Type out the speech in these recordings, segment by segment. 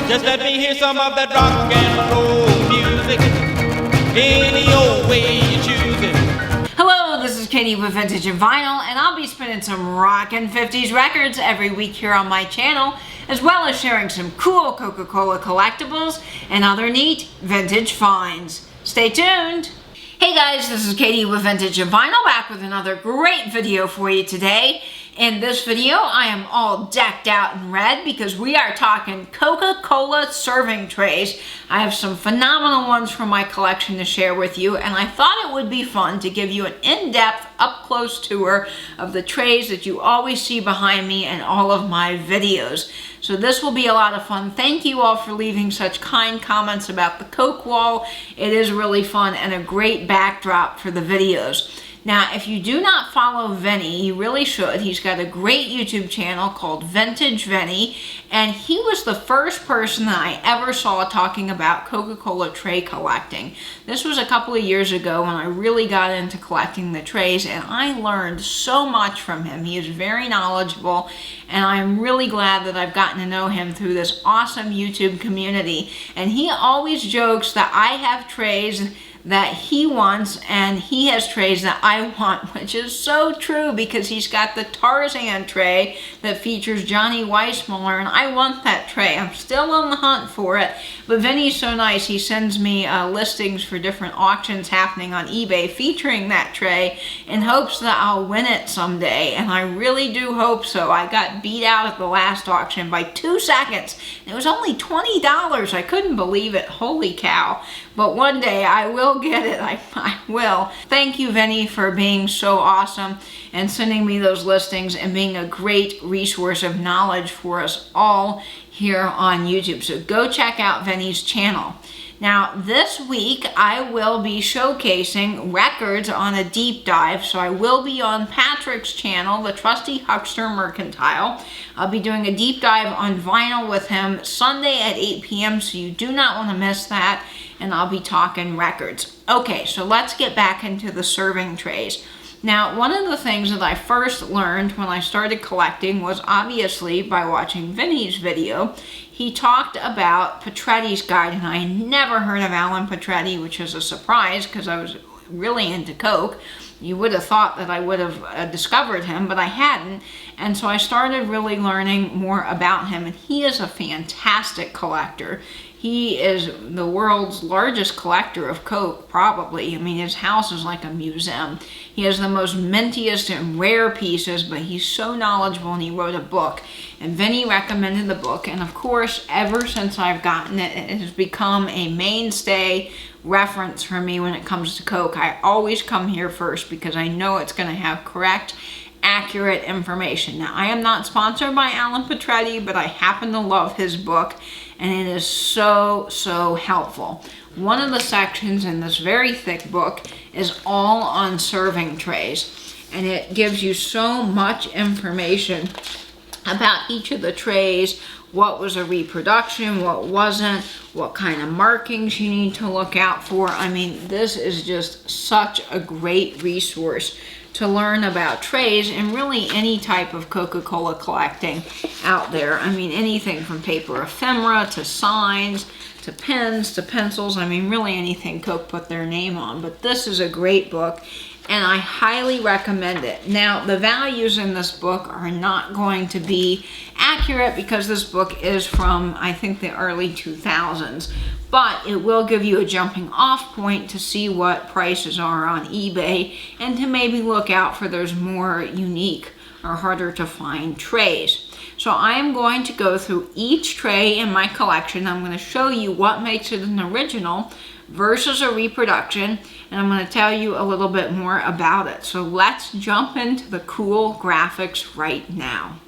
Just let me hear some of that rock and roll music, any old way you choose it. Hello, this is Katie with Vintage and Vinyl, and I'll be spinning some rockin' 50s records every week here on my channel, as well as sharing some cool Coca-Cola collectibles and other neat vintage finds. Stay tuned! Hey guys, this is Katie with Vintage and Vinyl, back with another great video for you today. In this video, I am all decked out in red because we are talking Coca-Cola serving trays. I have some phenomenal ones from my collection to share with you, and I thought it would be fun to give you an in-depth, up-close tour of the trays that you always see behind me in all of my videos. So this will be a lot of fun. Thank you all for leaving such kind comments about the Coke wall. It is really fun and a great backdrop for the videos. Now, if you do not follow Vinny, you really should. He's got a great YouTube channel called Vintage Vinny, and he was the first person that I ever saw talking about Coca-Cola tray collecting. This was a couple of years ago when I really got into collecting the trays, and I learned so much from him. He is very knowledgeable, and I'm really glad that I've gotten to know him through this awesome YouTube community. And he always jokes that I have trays that he wants and he has trays that I want, which is so true because he's got the Tarzan tray that features Johnny Weissmuller, and I want that tray. I'm still on the hunt for it, but Vinny's so nice. He sends me listings for different auctions happening on eBay featuring that tray in hopes that I'll win it someday, and I really do hope so. I got beat out at the last auction by 2 seconds. It was only $20. I couldn't believe it. Holy cow. But one day I will get it. I will. Thank you, Vinny, for being so awesome and sending me those listings and being a great resource of knowledge for us all here on YouTube. So go check out Vinny's channel. Now, this week I will be showcasing records on a deep dive. So I will be on Patrick's channel, the Trusty Huckster Mercantile. I'll be doing a deep dive on vinyl with him Sunday at 8 p.m. So you do not want to miss that. And I'll be talking records. Okay, so let's get back into the serving trays. Now, one of the things that I first learned when I started collecting was obviously by watching Vinny's video. He talked about Petretti's guide, and I never heard of Alan Petretti, which is a surprise because I was really into Coke. You would have thought that I would have discovered him, but I hadn't. And so I started really learning more about him, and he is a fantastic collector. He is the world's largest collector of Coke, probably. I mean, his house is like a museum. He has the most mintiest and rare pieces, but he's so knowledgeable, and he wrote a book. And Vinny recommended the book, and of course, ever since I've gotten it, it has become a mainstay reference for me when it comes to Coke. I always come here first because I know it's going to have correct, accurate information. Now, I am not sponsored by Alan Petretti, but I happen to love his book, and it is so helpful. One of the sections in this very thick book is all on serving trays, and it gives you so much information about each of the trays, what was a reproduction, what wasn't, what kind of markings you need to look out for. I mean, this is just such a great resource to learn about trays and really any type of Coca-Cola collecting out there. I mean, anything from paper ephemera to signs to pens to pencils. I mean, really anything Coke put their name on. But this is a great book, and I highly recommend it. Now, the values in this book are not going to be accurate because this book is from, I think, the early 2000s. But it will give you a jumping off point to see what prices are on eBay and to maybe look out for those more unique or harder to find trays. So I am going to go through each tray in my collection. I'm going to show you what makes it an original versus a reproduction, and I'm going to tell you a little bit more about it. So let's jump into the cool graphics right now.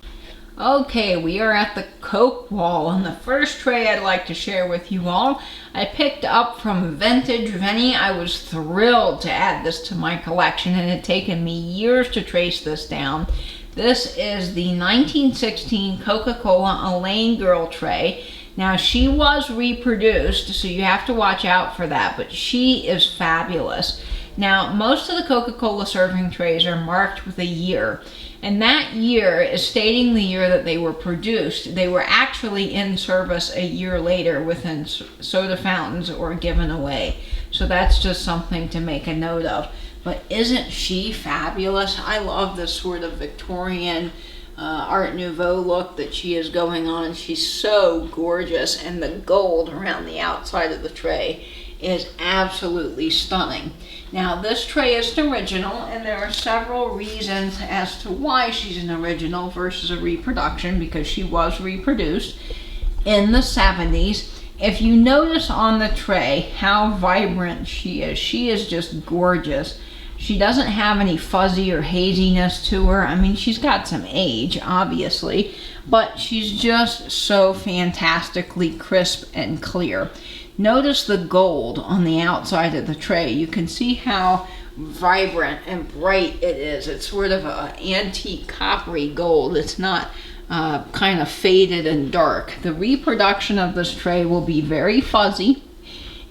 Okay, we are at the Coke wall, and the first tray I'd like to share with you all, I picked up from Vintage Vinny. I was thrilled to add this to my collection, and it had taken me years to trace this down. This is the 1916 Coca-Cola Elaine Girl tray. Now, she was reproduced, so you have to watch out for that, but she is fabulous. Now, most of the Coca-Cola serving trays are marked with a year, And that year is stating the year that they were produced. They were actually in service a year later within soda fountains or given away. So that's just something to make a note of. But isn't she fabulous? I love this sort of Victorian Art Nouveau look that she is going on. She's so gorgeous, and the gold around the outside of the tray is absolutely stunning. Now, this tray is an original, and there are several reasons as to why she's an original versus a reproduction, because she was reproduced in the 70s. If you notice on the tray how vibrant she is just gorgeous. She doesn't have any fuzzy or haziness to her. I mean, she's got some age, obviously, but she's just so fantastically crisp and clear. Notice the gold on the outside of the tray. You can see how vibrant and bright it is. It's sort of an antique coppery gold. It's not kind of faded and dark. The reproduction of this tray will be very fuzzy.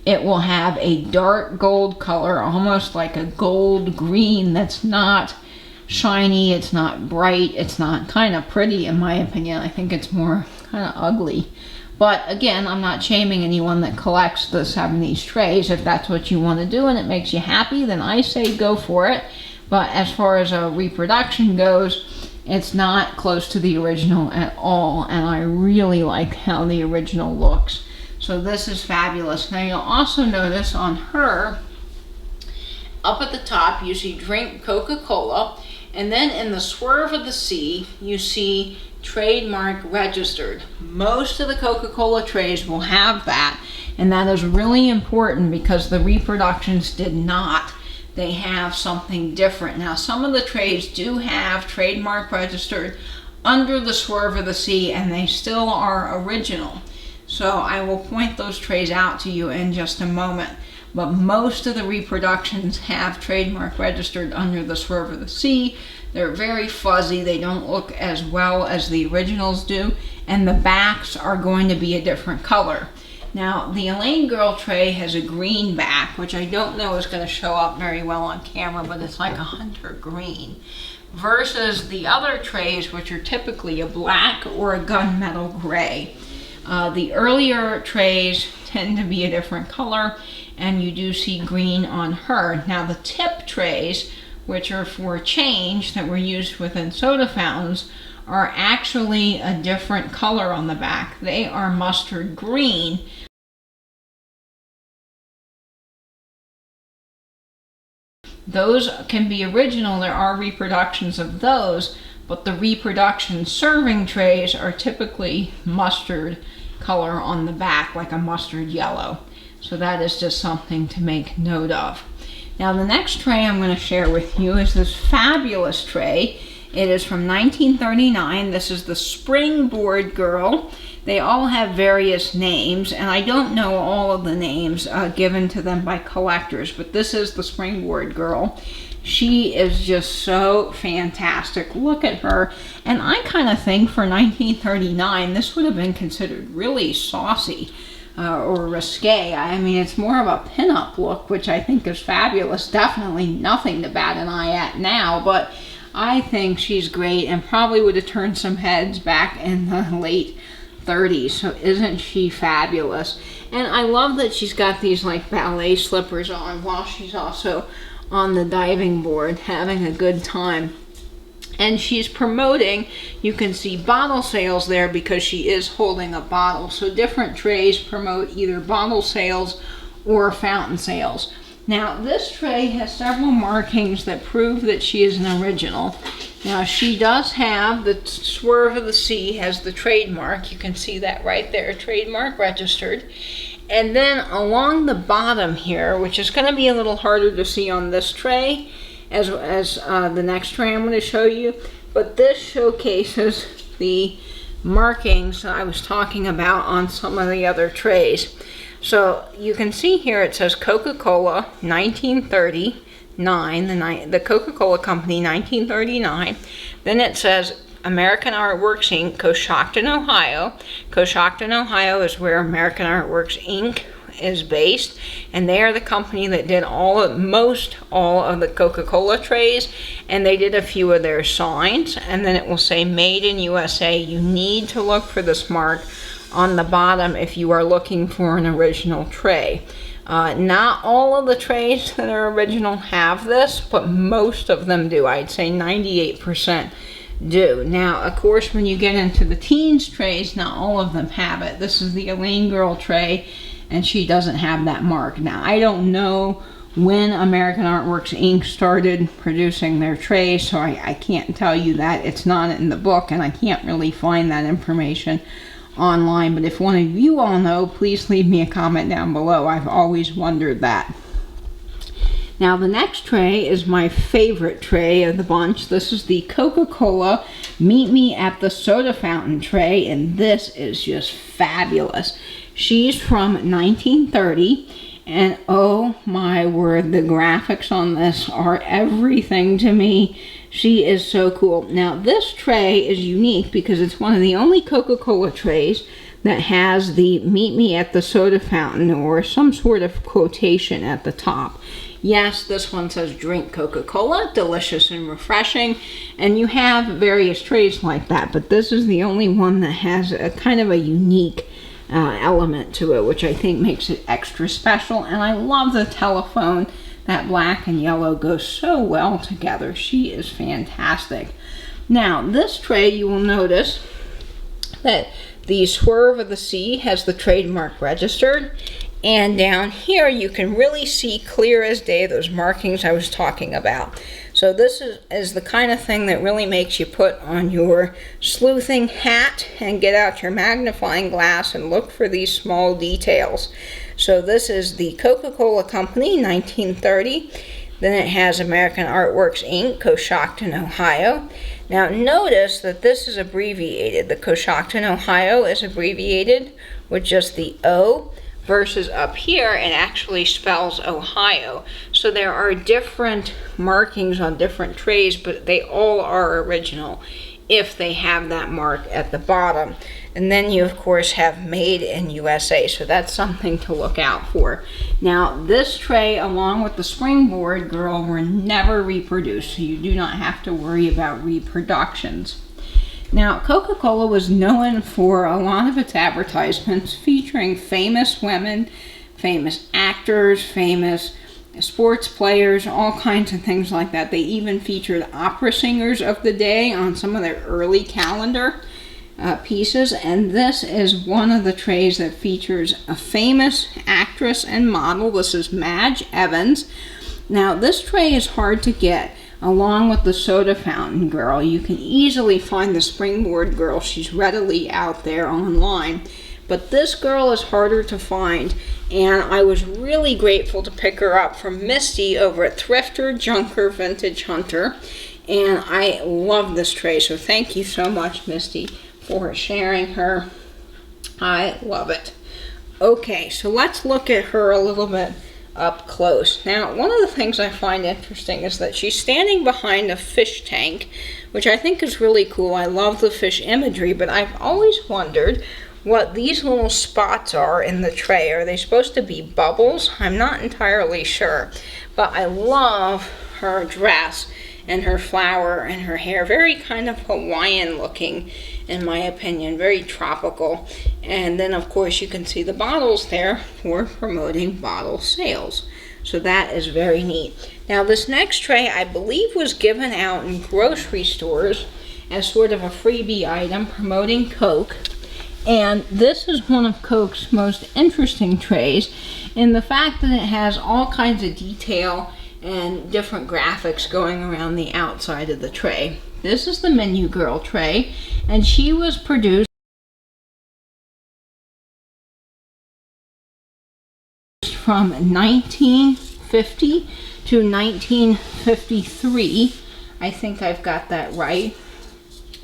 It will have a dark gold color, almost like a gold green that's not shiny, it's not bright, it's not kind of pretty in my opinion. I think it's more kind of ugly. But again, I'm not shaming anyone that collects the 70s trays. If that's what you want to do and it makes you happy, then I say go for it. But as far as a reproduction goes, it's not close to the original at all, and I really like how the original looks. So this is fabulous. Now you'll also notice on her, up at the top, you see drink Coca-Cola, and then in the swerve of the C, you see trademark registered. Most of the Coca-Cola trays will have that, and that is really important because the reproductions did not. They have something different. Now some of the trays do have trademark registered under the swerve of the C, and they still are original. So I will point those trays out to you in just a moment. But most of the reproductions have trademark registered under the swerve of the C. They're very fuzzy. They don't look as well as the originals do. And the backs are going to be a different color. Now, the Elaine Girl tray has a green back, which I don't know is going to show up very well on camera, but it's like a hunter green. Versus the other trays, which are typically a black or a gunmetal gray. The earlier trays tend to be a different color, and you do see green on her. Now the tip trays, which are for change that were used within soda fountains, are actually a different color on the back. They are mustard green. Those can be original. There are reproductions of those, but the reproduction serving trays are typically mustard color on the back, like a mustard yellow. So that is just something to make note of. Now the next tray I'm going to share with you is this fabulous tray. It is from 1939. This is the Springboard Girl. They all have various names, and I don't know all of the names given to them by collectors, but this is the Springboard Girl. She is just so fantastic. Look at her. And I kind of think for 1939, this would have been considered really saucy or risque. I mean, it's more of a pinup look, which I think is fabulous. Definitely nothing to bat an eye at now, but I think she's great and probably would have turned some heads back in the late 30s. So isn't she fabulous? And I love that she's got these like ballet slippers on while she's also on the diving board having a good time. And she's promoting, you can see bottle sales there because she is holding a bottle. So different trays promote either bottle sales or fountain sales. Now this tray has several markings that prove that she is an original. Now she does have the swerve of the C has the trademark. You can see that right there, trademark registered. And then along the bottom here, which is going to be a little harder to see on this tray as the next tray I'm going to show you, but this showcases the markings that I was talking about on some of the other trays. So you can see here it says Coca-Cola 1939, the Coca-Cola Company 1939. Then it says American Artworks Inc., Coshocton, Ohio. Coshocton, Ohio is where American Artworks Inc. is based, and they are the company that did all of the Coca-Cola trays, and they did a few of their signs, and then it will say Made in USA. You need to look for this mark on the bottom if you are looking for an original tray. Not all of the trays that are original have this, but most of them do. I'd say 98% do. Now, of course, when you get into the teens trays, not all of them have it. This is the Elaine girl tray, and she doesn't have that mark. Now, I don't know when American Artworks Inc. started producing their trays, so I can't tell you that. It's not in the book, and I can't really find that information online. But if one of you all know, please leave me a comment down below. I've always wondered that. Now, the next tray is my favorite tray of the bunch. This is the Coca-Cola Meet Me at the Soda Fountain tray, and this is just fabulous. She's from 1930, and oh my word, the graphics on this are everything to me. She is so cool. Now, this tray is unique because it's one of the only Coca-Cola trays that has the Meet Me at the Soda Fountain or some sort of quotation at the top. Yes, this one says drink Coca-Cola, delicious and refreshing, and you have various trays like that, but this is the only one that has a kind of a unique element to it, which I think makes it extra special. And I love the telephone. That black and yellow goes so well together. She is fantastic. Now, this tray, you will notice that the Swerve of the Sea has the trademark registered. And down here, you can really see clear as day those markings I was talking about. So this is the kind of thing that really makes you put on your sleuthing hat and get out your magnifying glass and look for these small details. So this is the Coca-Cola Company, 1930. Then it has American Artworks Inc., Coshocton, Ohio. Now notice that this is abbreviated. The Coshocton, Ohio is abbreviated with just the O, versus up here it actually spells Ohio. So there are different markings on different trays, but they all are original if they have that mark at the bottom. And then you of course have Made in USA, so that's something to look out for. Now, this tray along with the Springboard Girl were never reproduced, so you do not have to worry about reproductions. Now, Coca-Cola was known for a lot of its advertisements featuring famous women, famous actors, famous sports players, all kinds of things like that. They even featured opera singers of the day on some of their early calendar pieces, and this is one of the trays that features a famous actress and model. This is Madge Evans. Now, this tray is hard to get. Along with the Soda Fountain Girl, you can easily find the Springboard Girl. She's readily out there online. But this girl is harder to find, and I was really grateful to pick her up from Misty over at Thrifter, Junker, Vintage Hunter. And I love this tray, so thank you so much, Misty, for sharing her. I love it. Okay, so let's look at her a little bit up close. Now, one of the things I find interesting is that she's standing behind a fish tank, which I think is really cool. I love the fish imagery, but I've always wondered what these little spots are in the tray. Are they supposed to be bubbles? I'm not entirely sure, but I love her dress and her flower and her hair. Very kind of Hawaiian looking, in my opinion, very tropical. And then of course you can see the bottles there for promoting bottle sales. So that is very neat. Now, this next tray I believe was given out in grocery stores as sort of a freebie item promoting Coke. And this is one of Coke's most interesting trays in the fact that it has all kinds of detail and different graphics going around the outside of the tray. This is the Menu Girl tray, and she was produced from 1950 to 1953. I think I've got that right.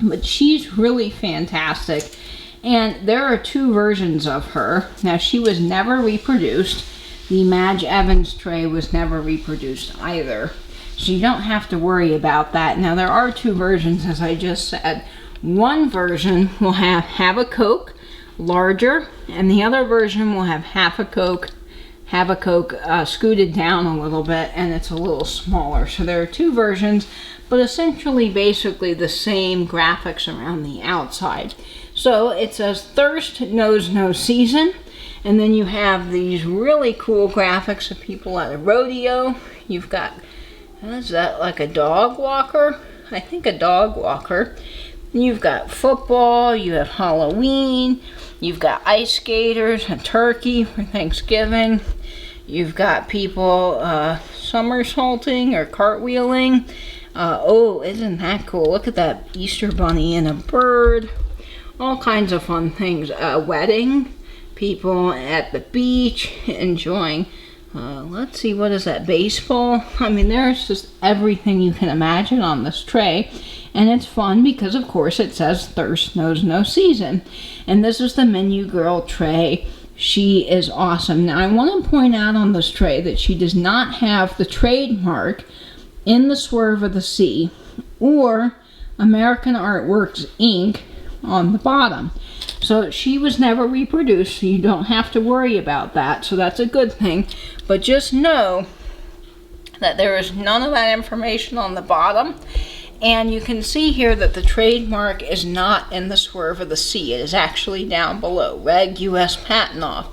But she's really fantastic. And there are two versions of her. Now, she was never reproduced. The Madge Evans tray was never reproduced either. So you don't have to worry about that. Now, there are two versions, as I just said. One version will have a Coke, larger, and the other version will have half a Coke, have a Coke scooted down a little bit, and it's a little smaller. So there are two versions, but essentially basically the same graphics around the outside. So it says Thirst Knows No Season, and then you have these really cool graphics of people at a rodeo. You've got, what is that, like a dog walker? I think a dog walker. You've got football, you have Halloween, you've got ice skaters, a turkey for Thanksgiving. You've got people somersaulting or cartwheeling. Oh, isn't that cool? Look at that Easter bunny and a bird. All kinds of fun things. A wedding, people at the beach enjoying, let's see, what is that, baseball? I mean, there's just everything you can imagine on this tray. And it's fun because, of course, it says Thirst Knows No Season. And this is the Menu Girl tray. She is awesome. Now, I want to point out on this tray that she does not have the trademark In the Swerve of the Sea or American Artworks Inc. on the bottom. So she was never reproduced, so you don't have to worry about that. So that's a good thing. But just know that there is none of that information on the bottom. And you can see here that the trademark is not in the Swerve of the Sea. It is actually down below, Reg US Patent Off.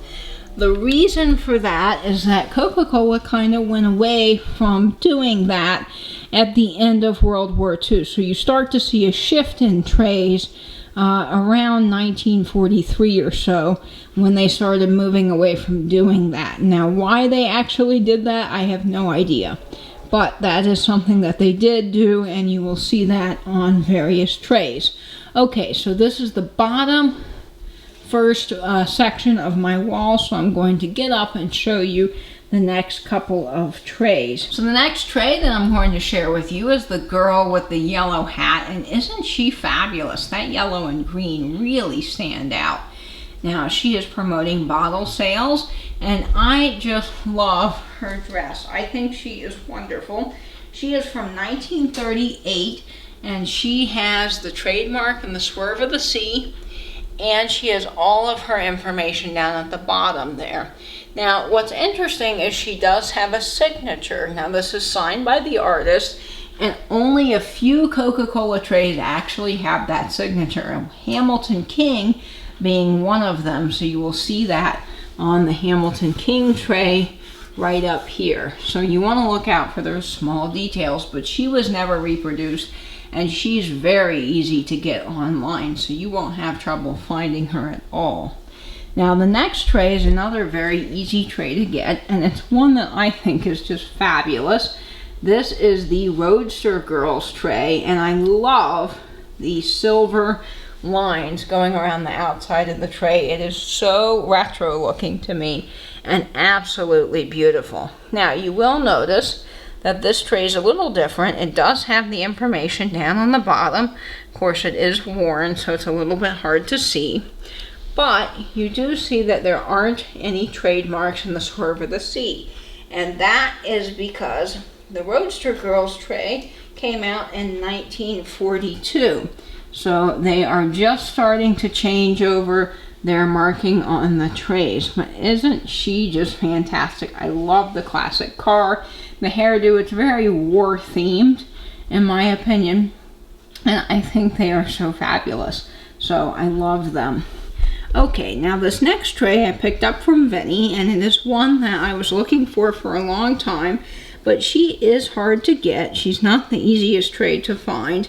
The reason for that is that Coca-Cola kind of went away from doing that at the end of World War II. So you start to see a shift in trays around 1943 or so, when they started moving away from doing that. Now, why they actually did that, I have no idea. But that is something that they did do, and you will see that on various trays. Okay, so this is the bottom first section of my wall, so I'm going to get up and show you the next couple of trays. So the next tray that I'm going to share with you is the girl with the yellow hat, and isn't she fabulous? That yellow and green really stand out. Now, she is promoting bottle sales, and I just love her dress. I think she is wonderful. She is from 1938, and she has the trademark and the Swerve of the Sea, and she has all of her information down at the bottom there. Now, what's interesting is she does have a signature. Now, this is signed by the artist, and only a few Coca-Cola trays actually have that signature. Hamilton King being one of them, so you will see that on the Hamilton King tray right up here. So you want to look out for those small details, but she was never reproduced, and she's very easy to get online, so you won't have trouble finding her at all. Now, the next tray is another very easy tray to get, and it's one that I think is just fabulous. This is the Roadster Girls tray, and I love the silver lines going around the outside of the tray. It is so retro looking to me and absolutely beautiful. Now, you will notice that this tray is a little different. It does have the information down on the bottom. Of course, it is worn, so it's a little bit hard to see. But you do see that there aren't any trademarks in the Swerve of the Sea. And that is because the Roadster Girls tray came out in 1942. So they are just starting to change over their marking on the trays. But isn't she just fantastic? I love the classic car. The hairdo, it's very war themed in my opinion. And I think they are so fabulous. So I love them. Okay, now this next tray I picked up from Vinny, and it is one that I was looking for a long time, but she is hard to get. She's not the easiest tray to find,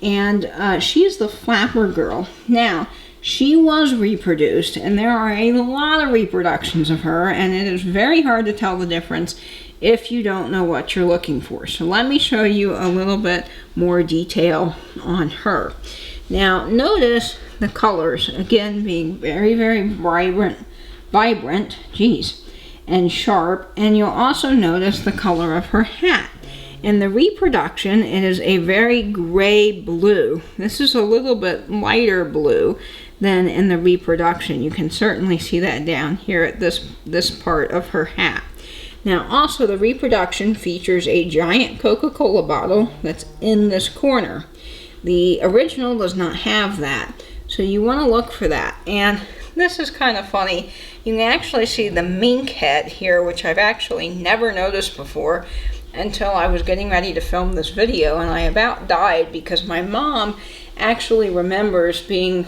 and she is the Flapper Girl. Now, she was reproduced, and there are a lot of reproductions of her, and it is very hard to tell the difference if you don't know what you're looking for. So let me show you a little bit more detail on her. Now, notice the colors, again, being very, very vibrant, and sharp. And you'll also notice the color of her hat. In the reproduction, it is a very gray blue. This is a little bit lighter blue than in the reproduction. You can certainly see that down here at this part of her hat. Now, also, the reproduction features a giant Coca-Cola bottle that's in this corner. The original does not have that, so you want to look for that. And this is kind of funny. You can actually see the mink head here, which I've actually never noticed before until I was getting ready to film this video, and I about died because my mom actually remembers being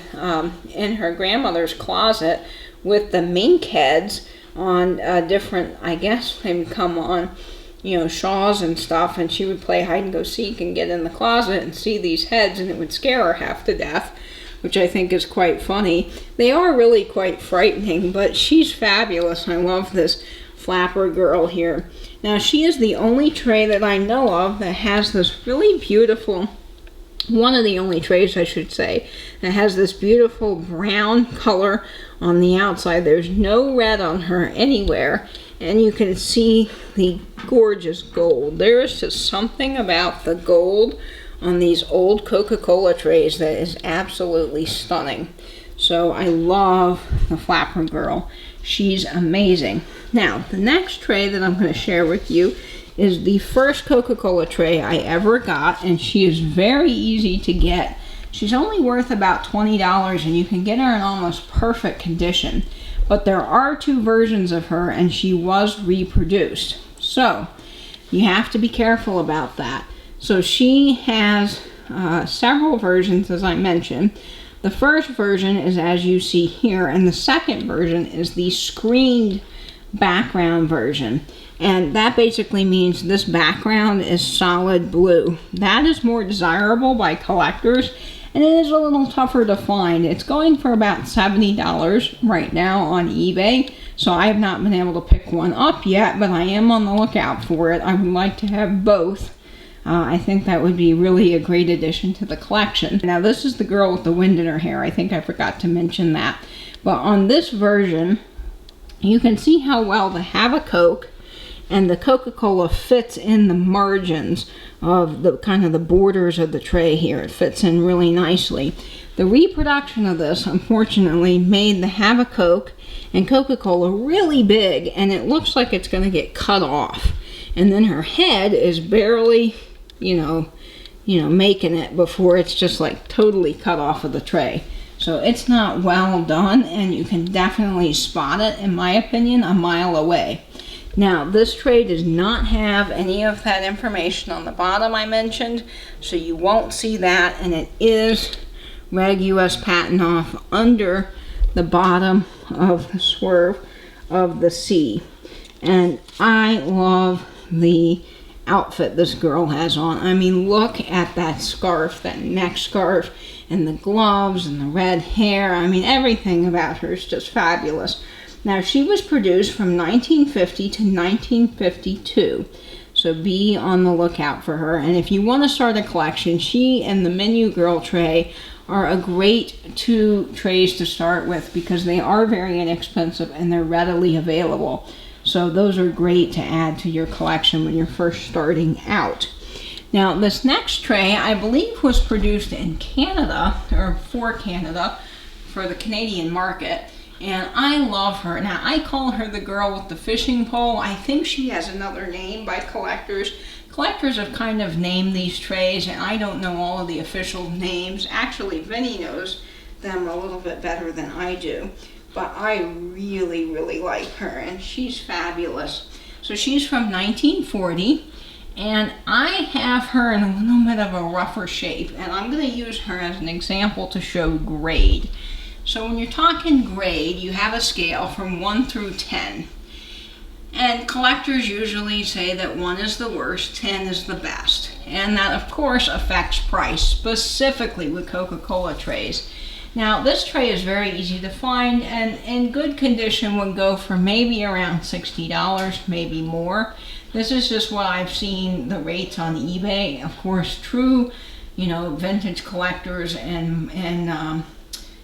in her grandmother's closet with the mink heads on different, I guess they would come on, you know, shawls and stuff, and she would play hide and go seek and get in the closet and see these heads, and it would scare her half to death, which I think is quite funny. They are really quite frightening, but she's fabulous. I love this flapper girl here. Now, she is the only tray that I know of that has this really beautiful, one of the only trays, I should say, that has this beautiful brown color on the outside. There's no red on her anywhere, and you can see the gorgeous gold. There is just something about the gold on these old Coca-Cola trays that is absolutely stunning. So I love the flapper girl. She's amazing. Now, the next tray that I'm going to share with you is the first Coca-Cola tray I ever got, and she is very easy to get. She's only worth about $20, and you can get her in almost perfect condition. But there are two versions of her, and she was reproduced. So, you have to be careful about that. So she has several versions, as I mentioned. The first version is as you see here, and the second version is the screened background version. And that basically means this background is solid blue. That is more desirable by collectors, and it is a little tougher to find. It's going for about $70 right now on eBay, so I have not been able to pick one up yet, but I am on the lookout for it. I would like to have both. I think that would be really a great addition to the collection. Now, this is the girl with the wind in her hair. I think I forgot to mention that. But on this version, you can see how well the Have a Coke and the Coca-Cola fits in the margins of the kind of the borders of the tray here. It fits in really nicely. The reproduction of this, unfortunately, made the Have a Coke and Coca-Cola really big, and it looks like it's going to get cut off. And then her head is barely, you know, making it before it's just like totally cut off of the tray. So it's not well done, and you can definitely spot it, in my opinion, a mile away. Now, this tray does not have any of that information on the bottom I mentioned, so you won't see that, and it is Reg US Patent off under the bottom of the swerve of the C. And I love the outfit this girl has on. I mean, look at that scarf, that neck scarf, and the gloves, and the red hair. I mean, everything about her is just fabulous. Now, she was produced from 1950 to 1952, so be on the lookout for her. And if you want to start a collection, she and the Menu Girl tray are a great two trays to start with because they are very inexpensive and they're readily available. So those are great to add to your collection when you're first starting out. Now, this next tray, I believe, was produced in Canada, or for Canada, for the Canadian market. And I love her. Now, I call her the girl with the fishing pole. I think she has another name by collectors. Collectors have kind of named these trays, and I don't know all of the official names. Actually, Vinny knows them a little bit better than I do. But I really, really like her, and she's fabulous. So she's from 1940, and I have her in a little bit of a rougher shape, and I'm going to use her as an example to show grade. So when you're talking grade, you have a scale from 1 through 10. And collectors usually say that 1 is the worst, 10 is the best. And that, of course, affects price, specifically with Coca-Cola trays. Now, this tray is very easy to find, and in good condition would go for maybe around $60, maybe more. This is just what I've seen the rates on eBay. Of course, true, vintage collectors and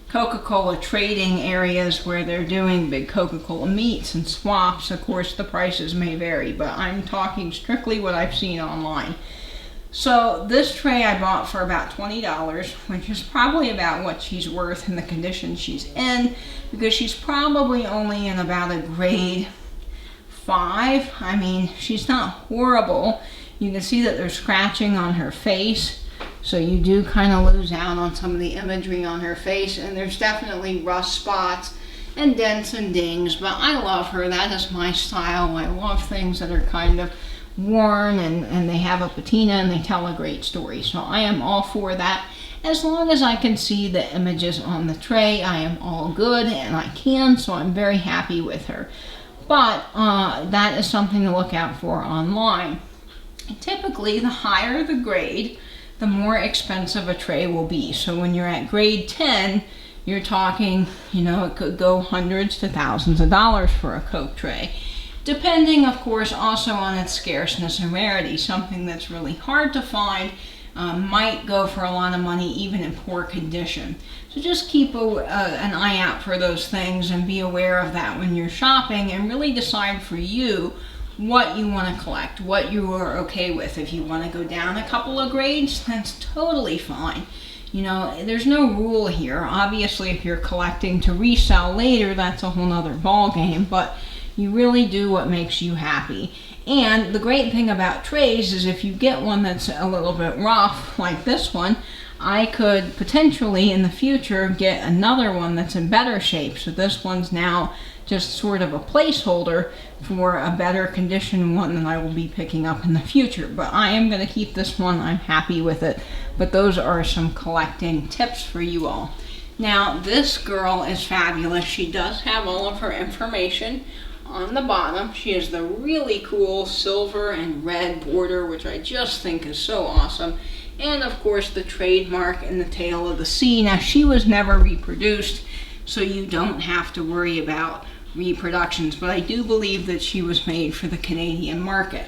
Coca-Cola trading areas where they're doing big Coca-Cola meets and swaps, of course the prices may vary, but I'm talking strictly what I've seen online. So this tray I bought for about $20, which is probably about what she's worth in the condition she's in, because she's probably only in about a grade 5. I mean, she's not horrible. You can see that there's scratching on her face. So you do kind of lose out on some of the imagery on her face, and there's definitely rust spots and dents and dings, but I love her. That is my style. I love things that are kind of worn and they have a patina and they tell a great story. So I am all for that. As long as I can see the images on the tray, I am all good, and I can, so I'm very happy with her. But that is something to look out for online. Typically, the higher the grade, the more expensive a tray will be. So when you're at grade 10, you're talking, you know, it could go hundreds to thousands of dollars for a Coke tray. Depending, of course, also on its scarceness and rarity. Something that's really hard to find might go for a lot of money, even in poor condition. So just keep an eye out for those things and be aware of that when you're shopping, and really decide for you what you want to collect, what you are okay with. If you want to go down a couple of grades, that's totally fine. You know, there's no rule here. Obviously, if you're collecting to resell later, that's a whole nother ball game, but you really do what makes you happy. And the great thing about trays is if you get one that's a little bit rough, like this one, I could potentially in the future get another one that's in better shape. So this one's now just sort of a placeholder for a better condition one that I will be picking up in the future. But I am going to keep this one. I'm happy with it. But those are some collecting tips for you all. Now, this girl is fabulous. She does have all of her information on the bottom. She has the really cool silver and red border, which I just think is so awesome. And of course the trademark in the tail of the C. Now, she was never reproduced, so you don't have to worry about reproductions, but I do believe that she was made for the Canadian market.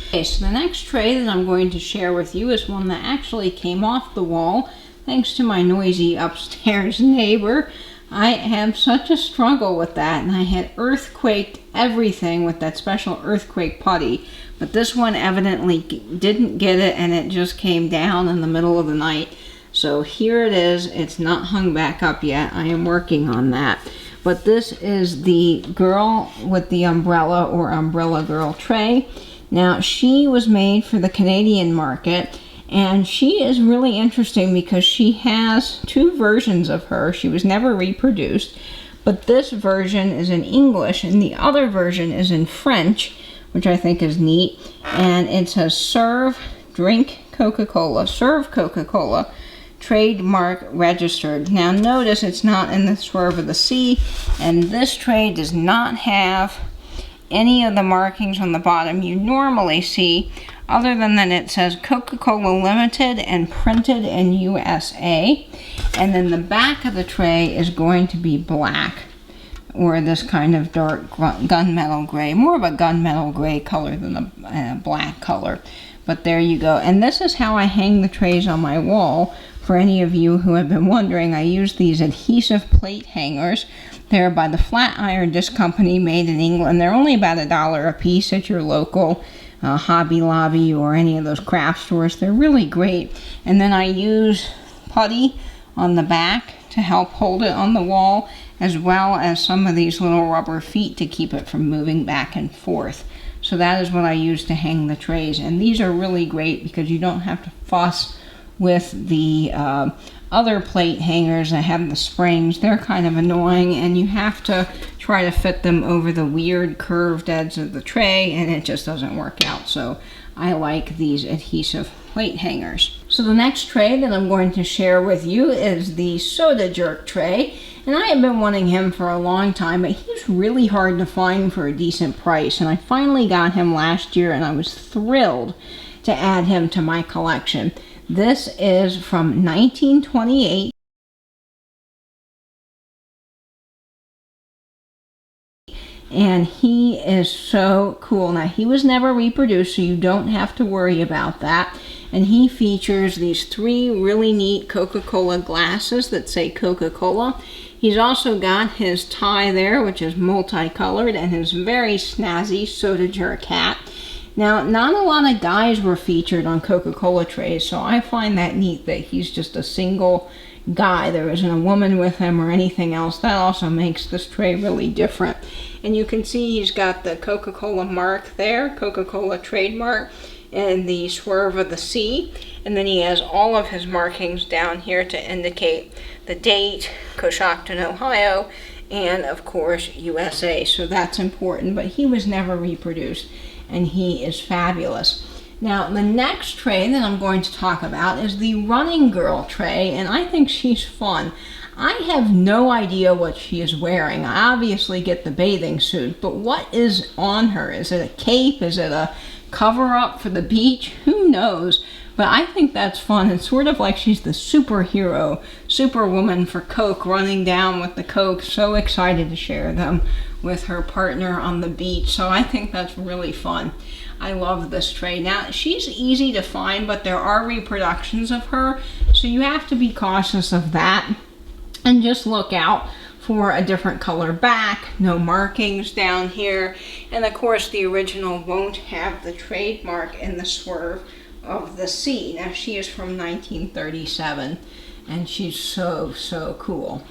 Okay, so the next tray that I'm going to share with you is one that actually came off the wall thanks to my noisy upstairs neighbor. I have such a struggle with that, and I had earthquaked everything with that special earthquake putty, but this one evidently didn't get it, and it just came down in the middle of the night. So here it is. It's not hung back up yet. I am working on that. But this is the girl with the umbrella, or umbrella girl tray. Now, she was made for the Canadian market, and she is really interesting because she has two versions of her. She was never reproduced, but this version is in English and the other version is in French, which I think is neat. And it says serve, drink Coca-Cola, serve Coca-Cola, trademark registered. Now notice it's not in the swerve of the C, and this tray does not have any of the markings on the bottom you normally see, other than that it says Coca-Cola Limited and printed in USA. And then the back of the tray is going to be black, or this kind of dark gunmetal gray, more of a gunmetal gray color than a black color. But there you go. And this is how I hang the trays on my wall. For any of you who have been wondering, I use these adhesive plate hangers. They're by the Flatiron Disc Company, made in England. They're only about $1 a piece at your local Hobby Lobby or any of those craft stores. They're really great. And then I use putty on the back to help hold it on the wall, as well as some of these little rubber feet to keep it from moving back and forth. So that is what I use to hang the trays. And these are really great because you don't have to fuss with the other plate hangers that have the springs. They're kind of annoying, and you have to try to fit them over the weird curved edge of the tray, and it just doesn't work out. So I like these adhesive plate hangers. So the next tray that I'm going to share with you is the Soda Jerk tray. And I have been wanting him for a long time, but he's really hard to find for a decent price. And I finally got him last year, and I was thrilled to add him to my collection. This is from 1928. And he is so cool. Now, he was never reproduced, so you don't have to worry about that. And he features these 3 really neat Coca-Cola glasses that say Coca-Cola. He's also got his tie there, which is multicolored, and his very snazzy Soda Jerk hat. Now, not a lot of guys were featured on Coca-Cola trays, so I find that neat that he's just a single guy. There isn't a woman with him or anything else. That also makes this tray really different. And you can see he's got the Coca-Cola mark there, Coca-Cola trademark, and the swerve of the C. And then he has all of his markings down here to indicate the date, Coshocton, Ohio, and of course USA, so that's important, but he was never reproduced, and he is fabulous. Now, the next tray that I'm going to talk about is the Running Girl tray, and I think she's fun. I have no idea what she is wearing. I obviously get the bathing suit, but what is on her? Is it a cape? Is it a cover-up for the beach? Who knows? But I think that's fun. It's sort of like she's the superhero, superwoman for Coke, running down with the Coke, so excited to share them with her partner on the beach. So I think that's really fun. I love this tray. Now, she's easy to find, but there are reproductions of her, so you have to be cautious of that. And just look out for a different color back, no markings down here, and of course the original won't have the trademark in the swerve of the C. Now, she is from 1937, and she's so cool.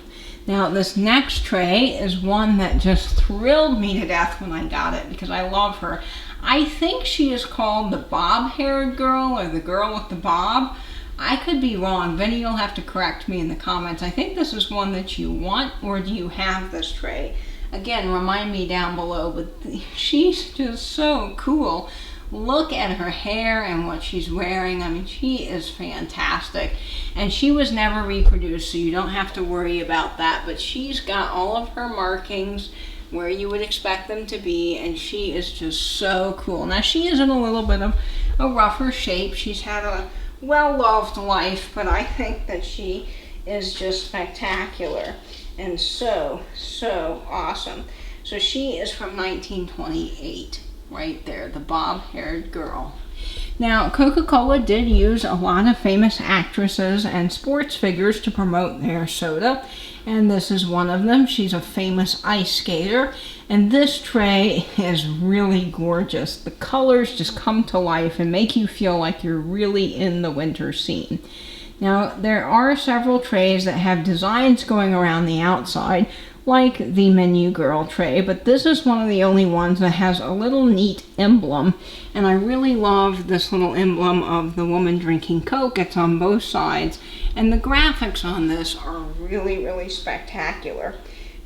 Now, this next tray is one that just thrilled me to death when I got it, because I love her. I think she is called the bob-haired girl, or the girl with the bob. I could be wrong. Vinny, you'll have to correct me in the comments. I think this is one that you want, or do you have this tray? Again, remind me down below, but she's just so cool. Look at her hair and what she's wearing. I mean, she is fantastic. And she was never reproduced, so you don't have to worry about that. But she's got all of her markings where you would expect them to be, and she is just so cool. Now, she is in a little bit of a rougher shape. She's had a well-loved life, but I think that she is just spectacular and so awesome. So she is from 1928, right there, the bob-haired girl. Now, Coca-Cola did use a lot of famous actresses and sports figures to promote their soda, and this is one of them. She's a famous ice skater, and this tray is really gorgeous. The colors just come to life and make you feel like you're really in the winter scene. Now, there are several trays that have designs going around the outside, like the Menu Girl tray, but this is one of the only ones that has a little neat emblem, and I really love this little emblem of the woman drinking Coke. It's on both sides, and the graphics on this are really spectacular.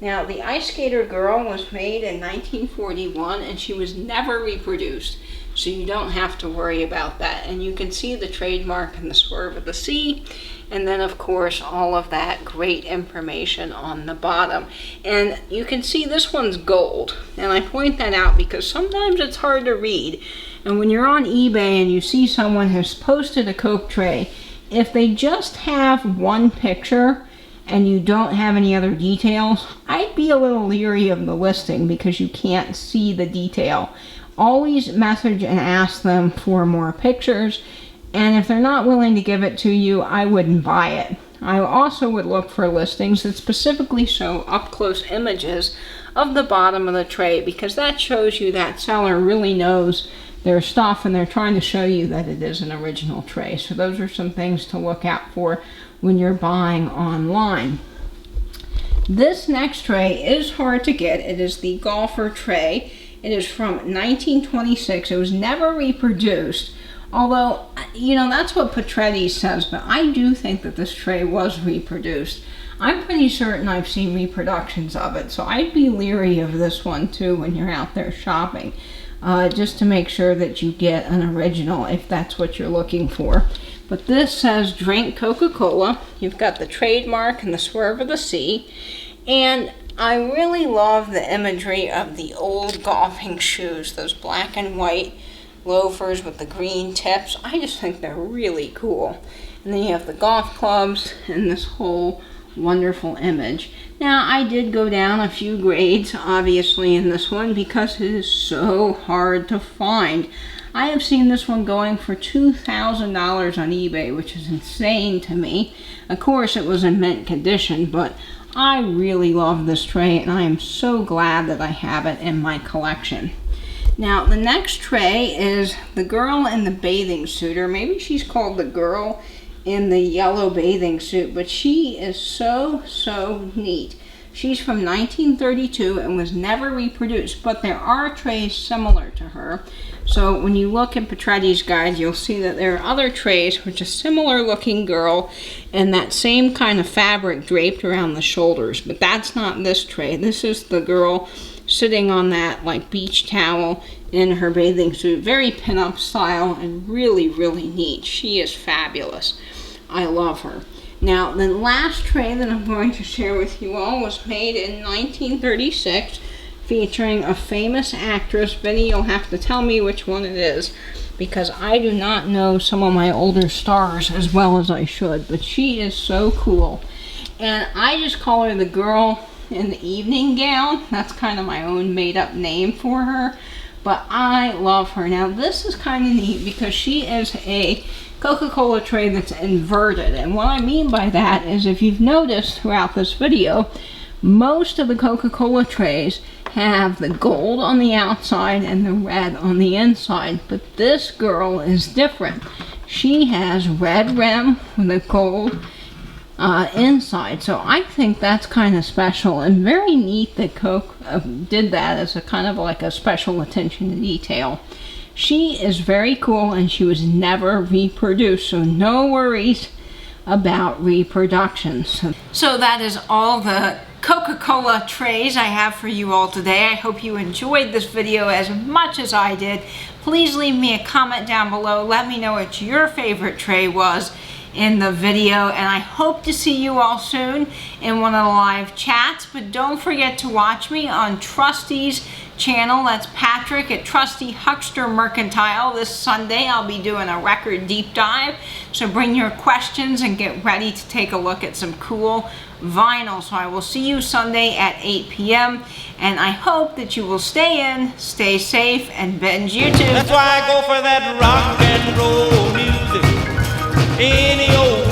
Now, the Ice Skater Girl was made in 1941, and she was never reproduced, so you don't have to worry about that. And you can see the trademark and the swerve of the C, and then of course all of that great information on the bottom. And you can see this one's gold, and I point that out because sometimes it's hard to read. And when you're on eBay and you see someone has posted a Coke tray, if they just have one picture and you don't have any other details, I'd be a little leery of the listing because you can't see the detail. Always message and ask them for more pictures, and if they're not willing to give it to you, I wouldn't buy it. I also would look for listings that specifically show up-close images of the bottom of the tray, because that shows you that seller really knows their stuff and they're trying to show you that it is an original tray. So those are some things to look out for when you're buying online. This next tray is hard to get. It is the golfer tray. It is from 1926. It was never reproduced, although, you know, that's what Petretti says, but I do think that this tray was reproduced. I'm pretty certain I've seen reproductions of it, so I'd be leery of this one too when you're out there shopping, just to make sure that you get an original if that's what you're looking for. But this says drink Coca-Cola. You've got the trademark and the swerve of the C, and I really love the imagery of the old golfing shoes, those black and white loafers with the green tips. I just think they're really cool. And then you have the golf clubs and this whole wonderful image. Now, I did go down a few grades, obviously, in this one because it is so hard to find. I have seen this one going for $2,000 on eBay, which is insane to me. Of course, it was in mint condition, but I really love this tray, and I am so glad that I have it in my collection. Now, the next tray is the girl in the bathing suit, or maybe she's called the girl in the yellow bathing suit, but she is so neat. She's from 1932 and was never reproduced, but there are trays similar to her. So when you look at Petretti's guide, you'll see that there are other trays with a similar looking girl and that same kind of fabric draped around the shoulders. But that's not this tray. This is the girl sitting on that like beach towel in her bathing suit. Very pinup style and really, really neat. She is fabulous. I love her. Now, the last tray that I'm going to share with you all was made in 1936, featuring a famous actress. Vinny, you'll have to tell me which one it is, because I do not know some of my older stars as well as I should, but she is so cool. And I just call her the girl in the evening gown. That's kind of my own made-up name for her, but I love her. Now, this is kind of neat because she is a Coca-Cola tray that's inverted, and what I mean by that is, if you've noticed throughout this video, most of the Coca-Cola trays have the gold on the outside and the red on the inside, but this girl is different. She has red rim with a gold inside, so I think that's kind of special and very neat that Coke did that as a kind of like a special attention to detail. She is very cool and she was never reproduced, so no worries about reproductions. So that is all the Coca-Cola trays I have for you all today. I hope you enjoyed this video as much as I did. Please leave me a comment down below. Let me know what your favorite tray was in the video, and I hope to see you all soon in one of the live chats. But don't forget to watch me on Trusty's channel. That's Patrick at Trusty Huckster Mercantile. This Sunday I'll be doing a record deep dive, so bring your questions and get ready to take a look at some cool vinyl. So I will see you Sunday at 8 p.m. and I hope that you will stay in, stay safe, and binge YouTube. That's why I go for that rock and roll music. Any old